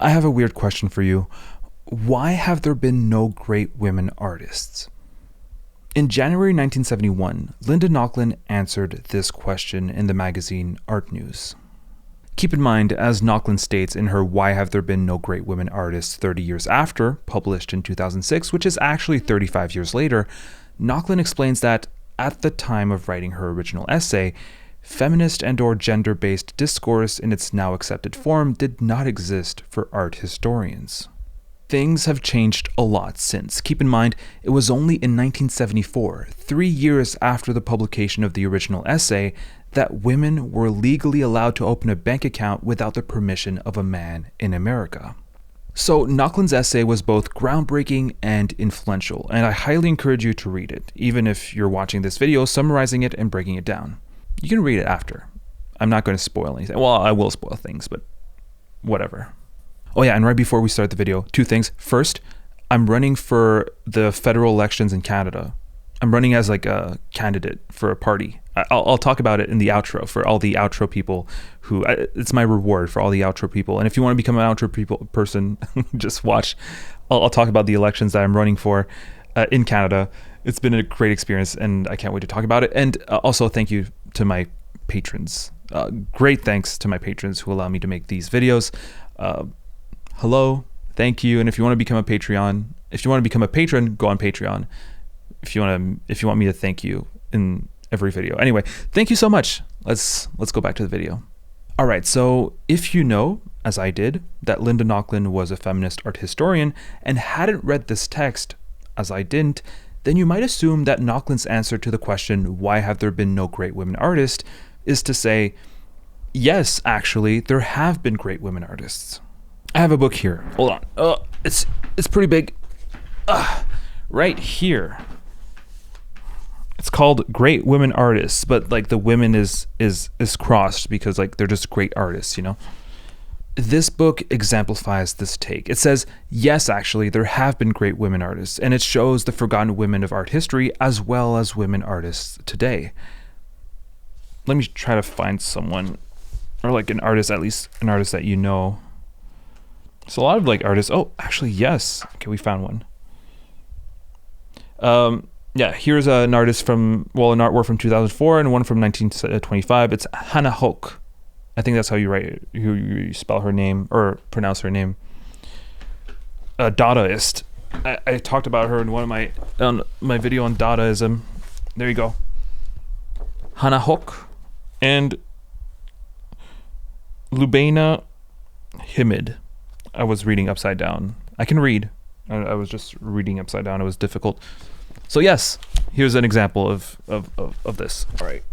I have a weird question for you. Why have there been no great women artists? In January 1971, Linda Nochlin answered this question in the magazine Art News. Keep in mind, as Nochlin states in her Why Have There Been No Great Women Artists 30 Years After, published in 2006, which is actually 35 years later, Nochlin explains that at the time of writing her original essay, feminist and/or gender-based discourse in its now accepted form did not exist for art historians. Things have changed a lot since. Keep in mind, it was only in 1974, 3 years after the publication of the original essay, that women were legally allowed to open a bank account without the permission of a man in America. So Nochlin's essay was both groundbreaking and influential, and I highly encourage you to read it, even if you're watching this video summarizing it and breaking it down. You can read it after. I'm not going to spoil anything. Well, I will spoil things, but whatever. Oh yeah, and right before we start the video, 2 things. First, I'm running for the federal elections in Canada. I'm running as like a candidate for a party. I'll talk about it in the outro for all the outro people who, it's my reward for all the outro people. And if you want to become an outro person, just watch. I'll talk about the elections that I'm running for in Canada. It's been a great experience and I can't wait to talk about it. And also thank you to my patrons. Great thanks to my patrons who allow me to make these videos. Hello, thank you. And if you want to become a patron, go on Patreon. If you want me to thank you in every video. Anyway, thank you so much. Let's go back to the video. All right, so if you know, as I did, that Linda Nochlin was a feminist art historian and hadn't read this text, as I didn't, then you might assume that Nochlin's answer to the question, why have there been no great women artists, is to say, yes, actually, there have been great women artists. I have a book here. Hold on. It's pretty big. Right here. It's called Great Women Artists, but like the women is crossed because like they're just great artists, you know? This book exemplifies this take. It says, yes, actually, there have been great women artists, and it shows the forgotten women of art history as well as women artists today. Let me try to find someone, or like an artist, at least an artist that you know. So a lot of like artists, oh, actually, yes. Okay, we found one. Yeah, here's an artist an artwork from 2004 and one from 1925. It's Hannah Hoke. I think that's how you spell her name or pronounce her name. A Dadaist. I talked about her in one of my video on Dadaism. There you go. Hannah Hoke and Lubena Himid. I was reading upside down. I can read. I was just reading upside down. It was difficult. So yes, here's an example of this. All right.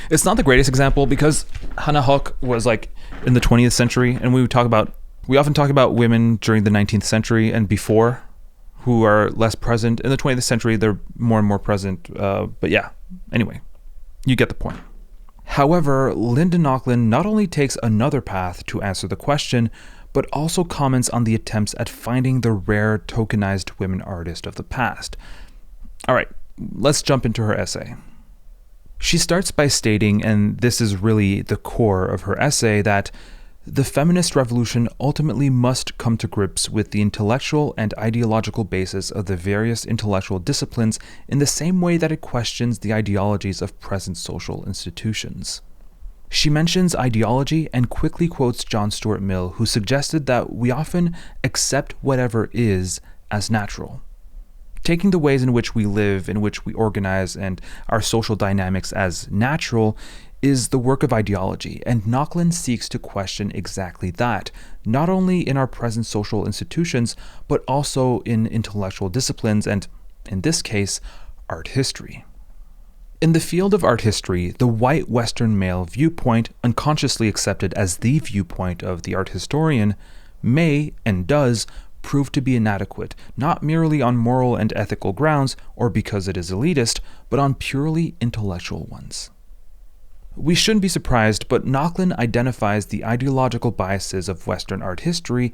It's not the greatest example because Hannah Hoke was like in the 20th century, and we often talk about women during the 19th century and before who are less present. In the 20th century, they're more and more present. But yeah, anyway, you get the point. However, Linda Nochlin not only takes another path to answer the question, but also comments on the attempts at finding the rare tokenized women artist of the past. All right, let's jump into her essay. She starts by stating, and this is really the core of her essay, that the feminist revolution ultimately must come to grips with the intellectual and ideological basis of the various intellectual disciplines in the same way that it questions the ideologies of present social institutions. She mentions ideology and quickly quotes John Stuart Mill, who suggested that we often accept whatever is as natural. Taking the ways in which we live, in which we organize, and our social dynamics as natural is the work of ideology, and Nochlin seeks to question exactly that, not only in our present social institutions, but also in intellectual disciplines and, in this case, art history. In the field of art history, the white Western male viewpoint, unconsciously accepted as the viewpoint of the art historian, may, and does, prove to be inadequate, not merely on moral and ethical grounds or because it is elitist, but on purely intellectual ones. We shouldn't be surprised, but Nochlin identifies the ideological biases of Western art history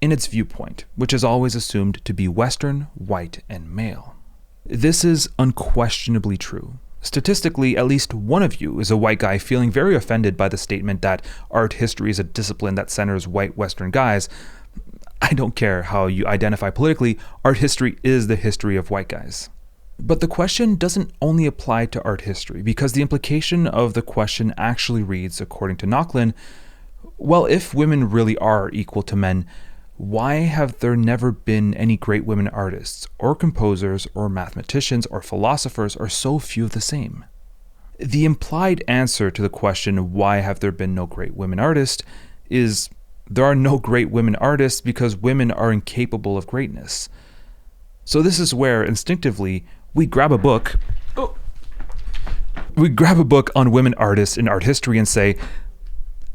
in its viewpoint, which is always assumed to be Western, white, and male. This is unquestionably true. Statistically, at least one of you is a white guy feeling very offended by the statement that art history is a discipline that centers white Western guys. I don't care how you identify politically, art history is the history of white guys. But the question doesn't only apply to art history, because the implication of the question actually reads, according to Nochlin, well, if women really are equal to men, why have there never been any great women artists, or composers, or mathematicians, or philosophers, or so few of the same? The implied answer to the question, why have there been no great women artists, is there are no great women artists because women are incapable of greatness. So this is where, instinctively, we grab a book on women artists in art history and say,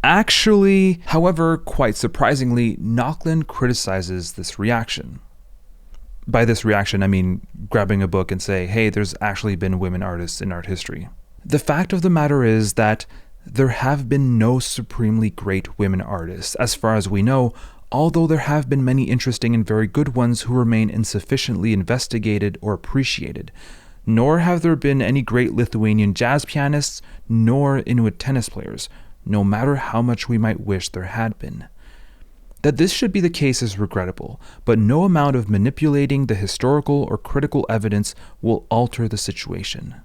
actually, however, quite surprisingly, Nochlin criticizes this reaction. By this reaction, I mean grabbing a book and say, hey, there's actually been women artists in art history. The fact of the matter is that there have been no supremely great women artists, as far as we know, although there have been many interesting and very good ones who remain insufficiently investigated or appreciated. Nor have there been any great Lithuanian jazz pianists, nor Inuit tennis players, no matter how much we might wish there had been. That this should be the case is regrettable, but no amount of manipulating the historical or critical evidence will alter the situation.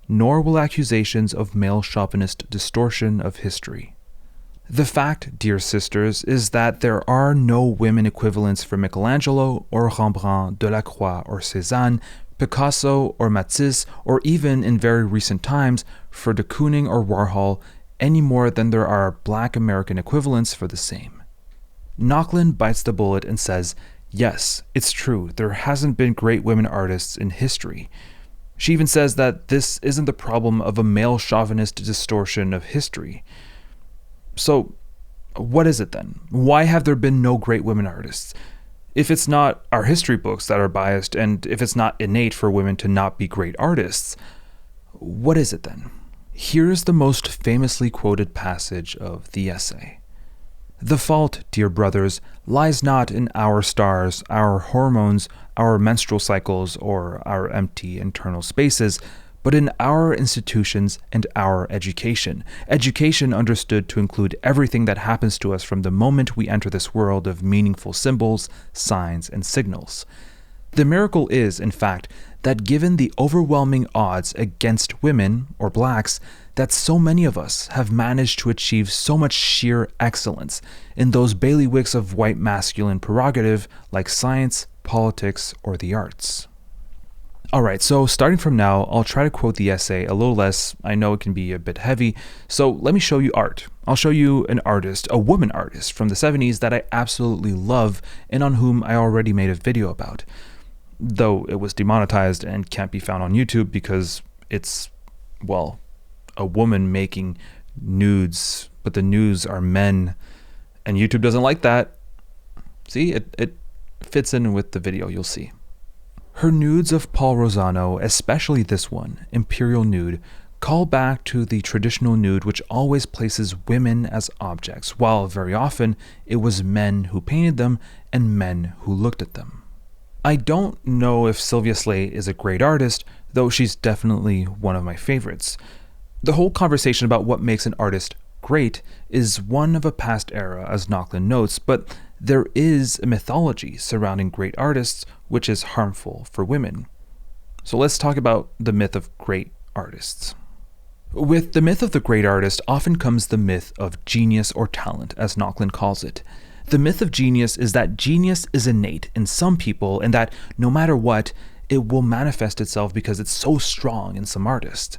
Nor will accusations of male chauvinist distortion of history. The fact, dear sisters, is that there are no women equivalents for Michelangelo or Rembrandt, Delacroix or Cézanne, Picasso or Matisse, or even in very recent times for de Kooning or Warhol, any more than there are black American equivalents for the same. Nochlin bites the bullet and says, yes, it's true, there hasn't been great women artists in history. She even says that this isn't the problem of a male chauvinist distortion of history. So, what is it then? Why have there been no great women artists? If it's not our history books that are biased, and if it's not innate for women to not be great artists, what is it then? Here's the most famously quoted passage of the essay. The fault, dear brothers, lies not in our stars, our hormones, our menstrual cycles, or our empty internal spaces, but in our institutions and our education. Education understood to include everything that happens to us from the moment we enter this world of meaningful symbols, signs, and signals. The miracle is, in fact, that given the overwhelming odds against women, or blacks, that so many of us have managed to achieve so much sheer excellence in those bailiwicks of white masculine prerogative like science, politics, or the arts. Alright, so starting from now, I'll try to quote the essay a little less. I know it can be a bit heavy, so let me show you art. I'll show you an artist, a woman artist from the 70s that I absolutely love and on whom I already made a video about. Though it was demonetized and can't be found on YouTube because it's, well, a woman making nudes, but the nudes are men, and YouTube doesn't like that. See, it fits in with the video, you'll see. Her nudes of Paul Rosano, especially this one, Imperial Nude, call back to the traditional nude which always places women as objects, while very often it was men who painted them and men who looked at them. I don't know if Sylvia Sleigh is a great artist, though she's definitely one of my favorites. The whole conversation about what makes an artist great is one of a past era, as Nochlin notes, but there is a mythology surrounding great artists which is harmful for women. So let's talk about the myth of great artists. With the myth of the great artist often comes the myth of genius or talent, as Nochlin calls it. The myth of genius is that genius is innate in some people and that no matter what, it will manifest itself because it's so strong in some artists.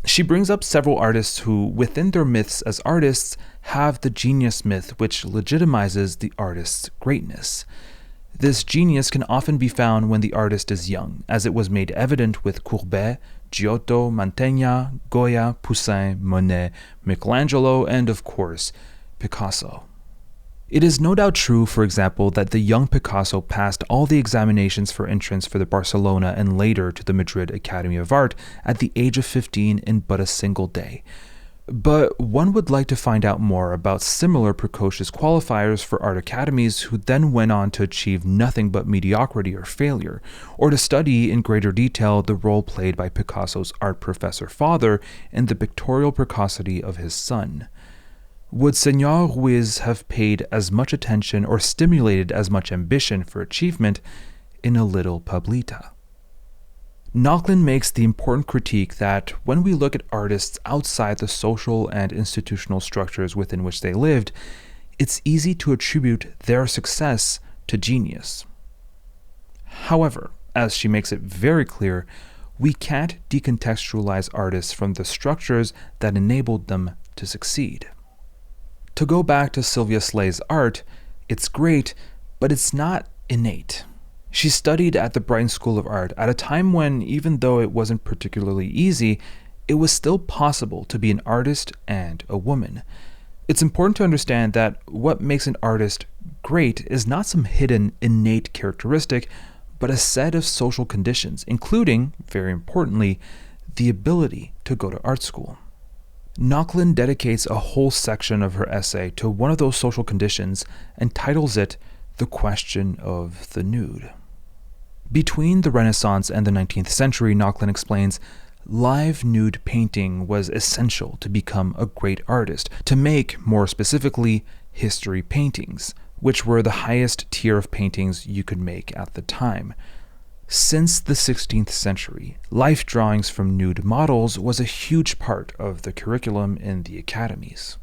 She brings up several artists who, within their myths as artists, have the genius myth which legitimizes the artist's greatness. This genius can often be found when the artist is young, as it was made evident with Courbet, Giotto, Mantegna, Goya, Poussin, Monet, Michelangelo, and of course, Picasso. It is no doubt true, for example, that the young Picasso passed all the examinations for entrance for the Barcelona and later to the Madrid Academy of Art at the age of 15 in but a single day. But one would like to find out more about similar precocious qualifiers for art academies who then went on to achieve nothing but mediocrity or failure, or to study in greater detail the role played by Picasso's art professor father in the pictorial precocity of his son. Would Senor Ruiz have paid as much attention or stimulated as much ambition for achievement in a little Pablita? Nochlin makes the important critique that when we look at artists outside the social and institutional structures within which they lived, it's easy to attribute their success to genius. However, as she makes it very clear, we can't decontextualize artists from the structures that enabled them to succeed. To go back to Sylvia Sleigh's art, it's great, but it's not innate. She studied at the Brighton School of Art at a time when, even though it wasn't particularly easy, it was still possible to be an artist and a woman. It's important to understand that what makes an artist great is not some hidden, innate characteristic, but a set of social conditions, including, very importantly, the ability to go to art school. Nochlin dedicates a whole section of her essay to one of those social conditions and titles it The Question of the Nude. Between the Renaissance and the 19th century, Nochlin explains, live nude painting was essential to become a great artist, to make, more specifically, history paintings, which were the highest tier of paintings you could make at the time. Since the 16th century, life drawings from nude models was a huge part of the curriculum in the academies.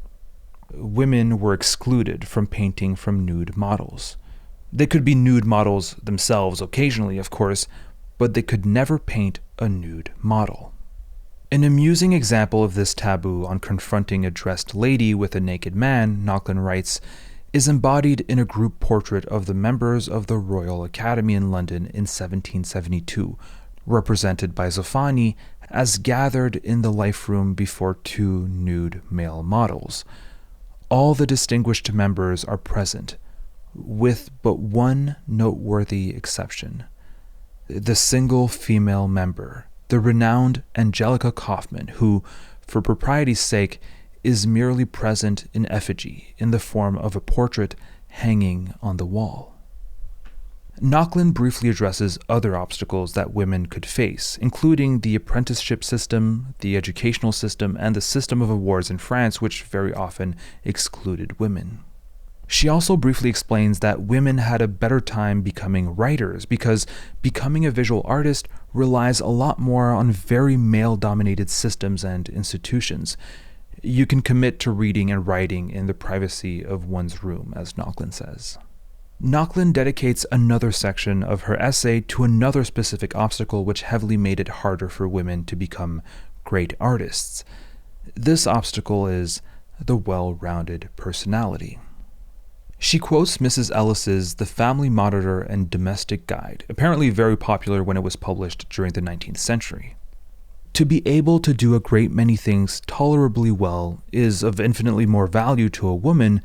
Women were excluded from painting from nude models. They could be nude models themselves occasionally, of course, but they could never paint a nude model. An amusing example of this taboo on confronting a dressed lady with a naked man, Nochlin writes, is embodied in a group portrait of the members of the Royal Academy in London in 1772, represented by Zoffani as gathered in the life room before two nude male models. All the distinguished members are present, with but one noteworthy exception. The single female member, the renowned Angelica Kauffman, who, for propriety's sake, is merely present in effigy in the form of a portrait hanging on the wall. Nochlin briefly addresses other obstacles that women could face, including the apprenticeship system, the educational system, and the system of awards in France, which very often excluded women. She also briefly explains that women had a better time becoming writers because becoming a visual artist relies a lot more on very male-dominated systems and institutions. You can commit to reading and writing in the privacy of one's room, as Nochlin says. Nochlin dedicates another section of her essay to another specific obstacle which heavily made it harder for women to become great artists. This obstacle is the well-rounded personality. She quotes Mrs. Ellis's The Family Monitor and Domestic Guide, apparently very popular when it was published during the 19th century. To be able to do a great many things tolerably well is of infinitely more value to a woman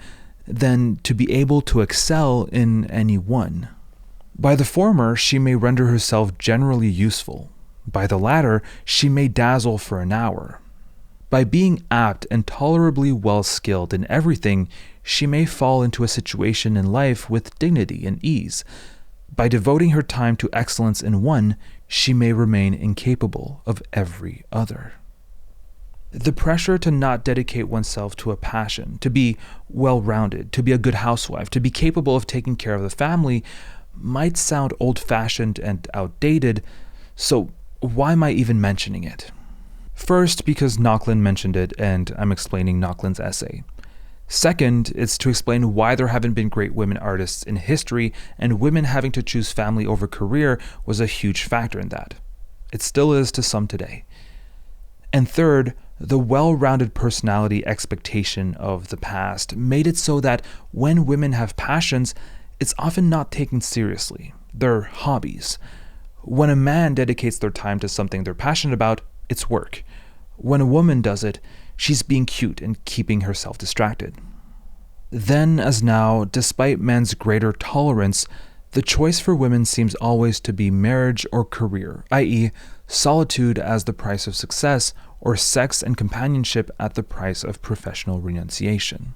than to be able to excel in any one. By the former, she may render herself generally useful. By the latter, she may dazzle for an hour. By being apt and tolerably well skilled in everything, she may fall into a situation in life with dignity and ease. By devoting her time to excellence in one, she may remain incapable of every other. The pressure to not dedicate oneself to a passion, to be well-rounded, to be a good housewife, to be capable of taking care of the family, might sound old-fashioned and outdated, so why am I even mentioning it? First, because Nochlin mentioned it, and I'm explaining Nochlin's essay. Second, it's to explain why there haven't been great women artists in history, and women having to choose family over career was a huge factor in that. It still is to some today. And third, the well-rounded personality expectation of the past made it so that when women have passions, it's often not taken seriously. They're hobbies. When a man dedicates their time to something they're passionate about, it's work. When a woman does it, she's being cute and keeping herself distracted. Then, as now, despite men's greater tolerance, the choice for women seems always to be marriage or career, i.e., solitude as the price of success, or sex and companionship at the price of professional renunciation.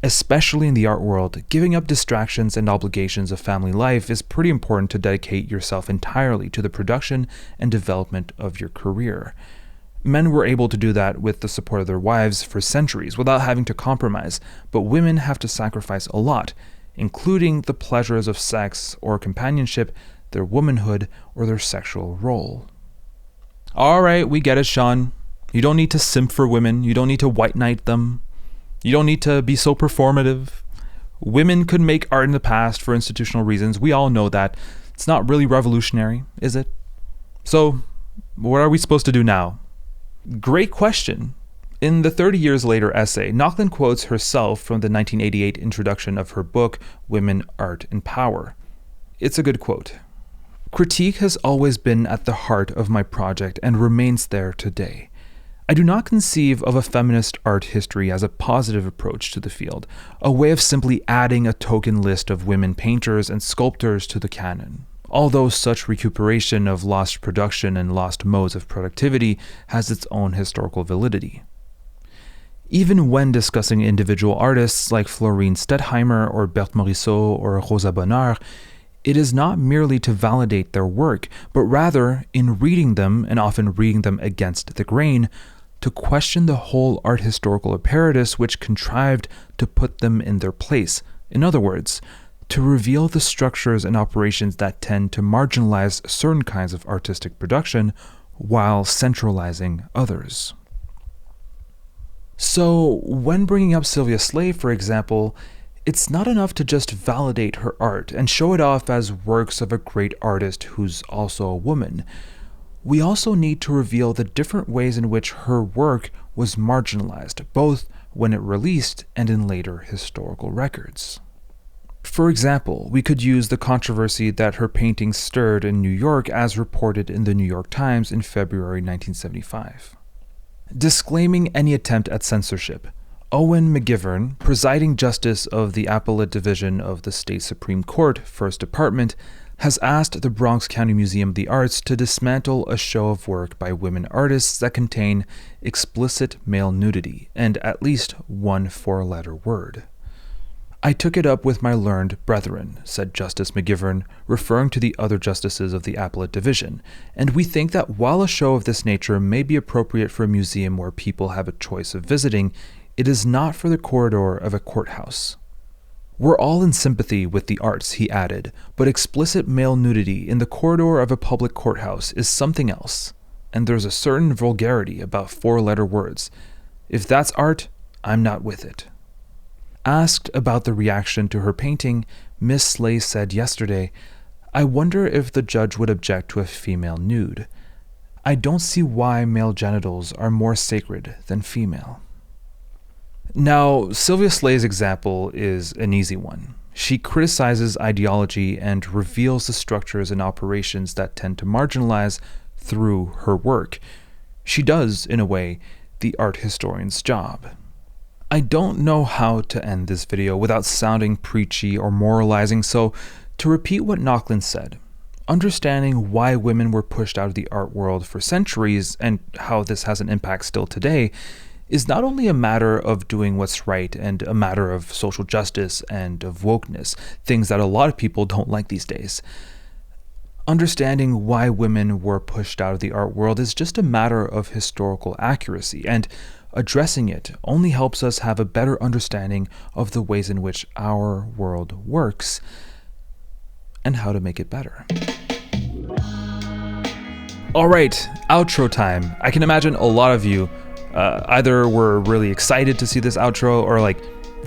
Especially in the art world, giving up distractions and obligations of family life is pretty important to dedicate yourself entirely to the production and development of your career. Men were able to do that with the support of their wives for centuries without having to compromise, but women have to sacrifice a lot, including the pleasures of sex or companionship, their womanhood, or their sexual role. Alright, we get it, Sean. You don't need to simp for women. You don't need to white knight them. You don't need to be so performative. Women could make art in the past for institutional reasons. We all know that. It's not really revolutionary, is it? So, what are we supposed to do now? Great question. In the 30 Years Later essay, Nochlin quotes herself from the 1988 introduction of her book, Women, Art, and Power. It's a good quote. Critique has always been at the heart of my project and remains there today. I do not conceive of a feminist art history as a positive approach to the field, a way of simply adding a token list of women painters and sculptors to the canon. Although such recuperation of lost production and lost modes of productivity has its own historical validity. Even when discussing individual artists like Florine Stettheimer or Berthe Morisot or Rosa Bonheur, it is not merely to validate their work, but rather, in reading them, and often reading them against the grain, to question the whole art historical apparatus which contrived to put them in their place. In other words, to reveal the structures and operations that tend to marginalize certain kinds of artistic production while centralizing others. So, when bringing up Sylvia Sleigh, for example, it's not enough to just validate her art and show it off as works of a great artist who's also a woman. We also need to reveal the different ways in which her work was marginalized, both when it released and in later historical records. For example, we could use the controversy that her paintings stirred in New York as reported in the New York Times in February 1975. Disclaiming any attempt at censorship, Owen McGivern, presiding justice of the Appellate Division of the State Supreme Court, First Department, has asked the Bronx County Museum of the Arts to dismantle a show of work by women artists that contain explicit male nudity and at least one four-letter word. I took it up with my learned brethren, said Justice McGivern, referring to the other justices of the Appellate Division, and we think that while a show of this nature may be appropriate for a museum where people have a choice of visiting, it is not for the corridor of a courthouse. We're all in sympathy with the arts, he added, but explicit male nudity in the corridor of a public courthouse is something else, and there's a certain vulgarity about four-letter words. If that's art, I'm not with it. Asked about the reaction to her painting, Miss Sleigh said yesterday, I wonder if the judge would object to a female nude. I don't see why male genitals are more sacred than female. Now, Sylvia Sleigh's example is an easy one. She criticizes ideology and reveals the structures and operations that tend to marginalize through her work. She does, in a way, the art historian's job. I don't know how to end this video without sounding preachy or moralizing, so to repeat what Nochlin said, understanding why women were pushed out of the art world for centuries and how this has an impact still today is not only a matter of doing what's right and a matter of social justice and of wokeness, things that a lot of people don't like these days. Understanding why women were pushed out of the art world is just a matter of historical accuracy, and addressing it only helps us have a better understanding of the ways in which our world works and how to make it better. All right, outro time. I can imagine a lot of you either were really excited to see this outro or like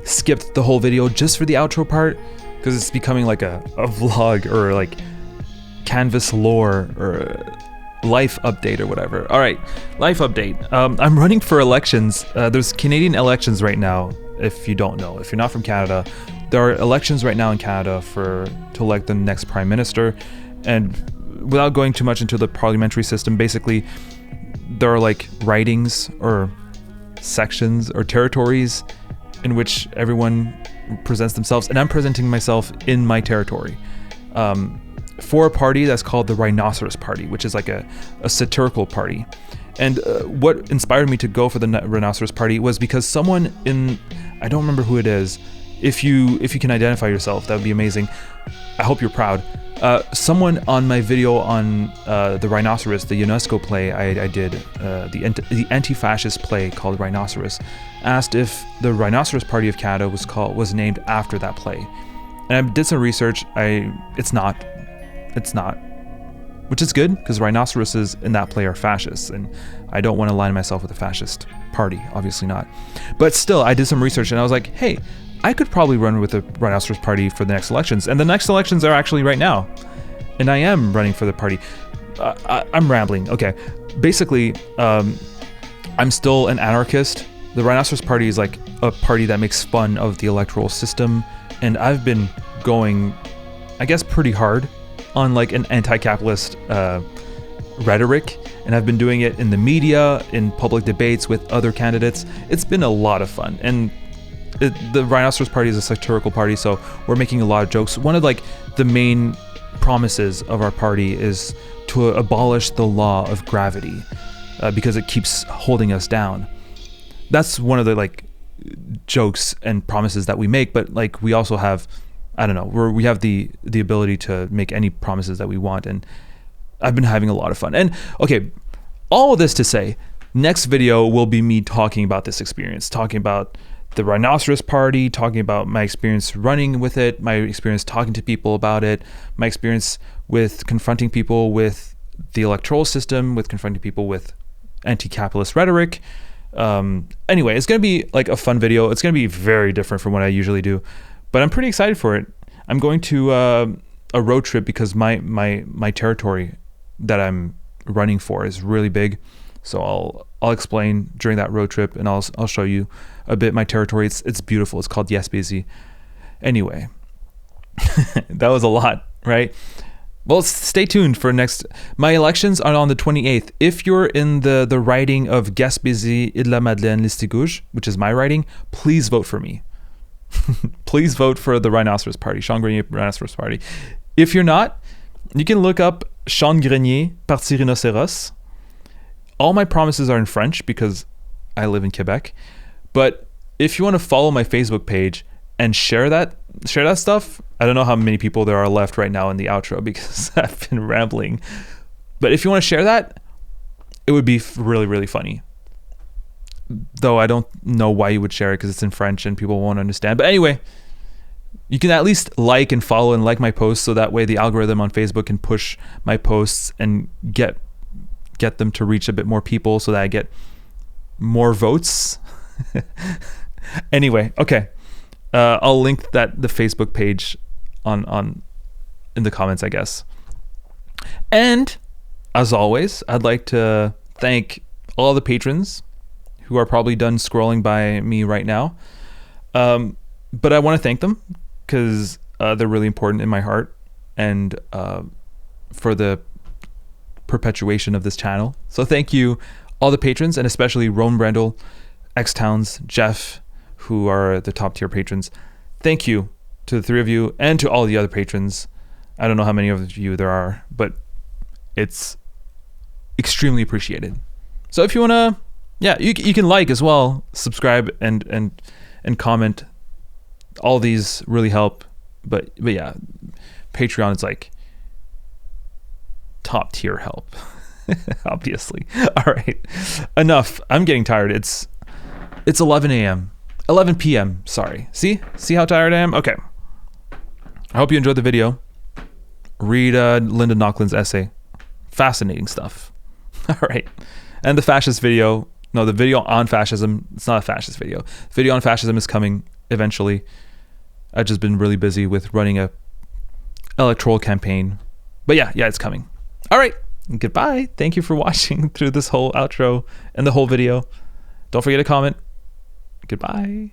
skipped the whole video just for the outro part because it's becoming like a vlog or like Canvas lore or life update or whatever. All right, life update. I'm running for elections. There's Canadian elections right now, if you don't know. If you're not from Canada, there are elections right now in Canada to elect the next prime minister. And without going too much into the parliamentary system, basically, there are like ridings or sections or territories in which everyone presents themselves, and I'm presenting myself in my territory. for a party that's called the Rhinoceros Party, which is like a satirical party. And what inspired me to go for the Rhinoceros Party was because someone I don't remember who it is. If you can identify yourself, that would be amazing. I hope you're proud. Someone on my video on the Rhinoceros, the UNESCO play I did, the anti-fascist play called Rhinoceros, asked if the Rhinoceros Party of Canada was named after that play. And I did some research. It's not, which is good because rhinoceroses in that play are fascists, and I don't want to align myself with a fascist party, obviously not. But still, I did some research and I was like, hey, I could probably run with the Rhinoceros Party for the next elections. And the next elections are actually right now. And I am running for the party. I'm rambling. Okay. Basically, I'm still an anarchist. The Rhinoceros Party is like a party that makes fun of the electoral system. And I've been going, I guess, pretty hard on like an anti-capitalist rhetoric. And I've been doing it in the media, in public debates with other candidates. It's been a lot of fun. And the Rhinoceros Party is a satirical party, so we're making a lot of jokes. One of like the main promises of our party is to abolish the law of gravity because it keeps holding us down. That's one of the like jokes and promises that we make, but like we also have, I don't know, we have the ability to make any promises that we want, and I've been having a lot of fun. And okay, all of this to say, next video will be me talking about this experience, talking about the Rhinoceros Party, talking about my experience running with it, my experience talking to people about it, my experience with confronting people with the electoral system, with confronting people with anti-capitalist rhetoric. Anyway, it's going to be like a fun video. It's going to be very different from what I usually do, but I'm pretty excited for it. I'm going to a road trip because my territory that I'm running for is really big. So I'll explain during that road trip, and I'll show you a bit my territory. It's beautiful. It's called Gaspésie. Anyway, that was a lot, right? Well, stay tuned for next. My elections are on the 28th. If you're in the riding of Gaspésie, Île-de-la-Madeleine, Listigouche, which is my riding, please vote for me. Please vote for the Rhinoceros Party, Sean Grenier Rhinoceros Party. If you're not, you can look up Sean Grenier Parti Rhinocéros. All my promises are in French because I live in Quebec. But if you want to follow my Facebook page and share that stuff, I don't know how many people there are left right now in the outro because I've been rambling. But if you want to share that, it would be really, really funny. Though I don't know why you would share it because it's in French and people won't understand. But anyway, you can at least like and follow and like my posts so that way the algorithm on Facebook can push my posts and get them to reach a bit more people so that I get more votes. Anyway, okay. I'll link the Facebook page on in the comments, I guess. And as always, I'd like to thank all the patrons who are probably done scrolling by me right now. But I want to thank them because they're really important in my heart and for the perpetuation of this channel. So thank you all the patrons, and especially Roan Brendel, X Towns, Jeff, who are the top tier patrons. Thank you to the three of you and to all the other patrons. I don't know how many of you there are, but it's extremely appreciated. So if you want to, you can like as well, subscribe and comment. All these really help. But yeah, Patreon is like top tier help. Obviously. All right. Enough. I'm getting tired. It's 11 a.m. 11 p.m. Sorry. See how tired I am? Okay. I hope you enjoyed the video. Read Linda Nochlin's essay. Fascinating stuff. All right. And the fascist video. No, the video on fascism. It's not a fascist video. The video on fascism is coming eventually. I've just been really busy with running a electoral campaign. But yeah, it's coming. All right. Goodbye. Thank you for watching through this whole outro and the whole video. Don't forget to comment. Goodbye.